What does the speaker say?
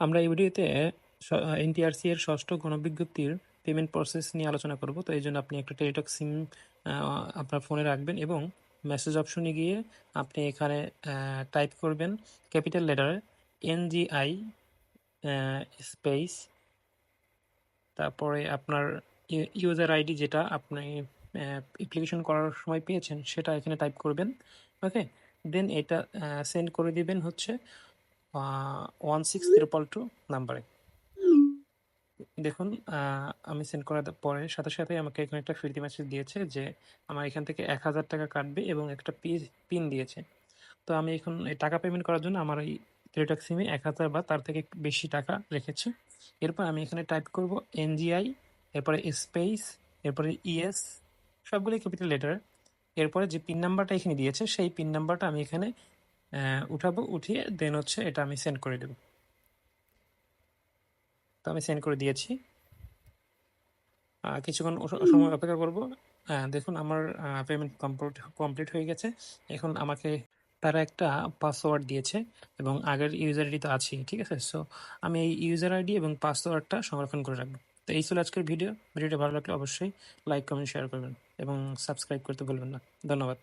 আমরা এই ভিডিওতে এনটিআরসি এর ষষ্ঠ গণবিজ্ঞপ্তির পেমেন্ট প্রসেস নিয়ে আলোচনা করব। তো এই জন্য আপনি একটা টেলিটক সিম আপনার ফোনে রাখবেন এবং মেসেজ অপশনে গিয়ে আপনি এখানে টাইপ করবেন ক্যাপিটাল লেটারে NGI স্পেস, তারপরে আপনার ইউজার আইডি যেটা আপনি অ্যাপ্লিকেশন করার সময় পেয়েছেন সেটা এখানে টাইপ করবেন। ওকে, দেন এটা সেন্ড করে দিবেন হচ্ছে 16322 নাম্বারে। দেখুন, আমি সেন্ড করার পরে সাথে সাথে আমাকে এখানে একটা ফিরতি মেসেজ দিয়েছে যে আমার এখান থেকে 1000 টাকা কাটবে এবং একটা পিন দিয়েছে। তো আমি এখন এই টাকা পেমেন্ট করার জন্য আমার এই টেলিটক সিমে 1000 বা তার থেকে একটু বেশি টাকা রেখেছি। এরপর আমি এখানে টাইপ করব NGI, এরপরে স্পেস, এরপরে ইএস, সবগুলোই ক্যাপিটাল লেটার। এরপরে যে পিন নাম্বারটা এখানে দিয়েছে সেই পিন নাম্বারটা আমি এখানে উঠাবো, উঠিয়ে দেন হচ্ছে এটা আমি সেন্ড করে দেবো। তো আমি সেন্ড করে দিয়েছি। কিছুক্ষণ সময় অপেক্ষা করব। দেখুন আমার পেমেন্ট কমপ্লিট হয়ে গেছে। এখন আমাকে তারা একটা পাসওয়ার্ড দিয়েছে এবং আগের ইউজার আইডি তো আছেই, ঠিক আছে? সো আমি এই ইউজার আইডি এবং পাসওয়ার্ডটা সংরক্ষণ করে রাখবো। তো এই ছিল আজকের ভিডিওটা ভালো লাগলে অবশ্যই লাইক, কমেন্ট, শেয়ার করবেন এবং সাবস্ক্রাইব করতে ভুলবেন না। ধন্যবাদ।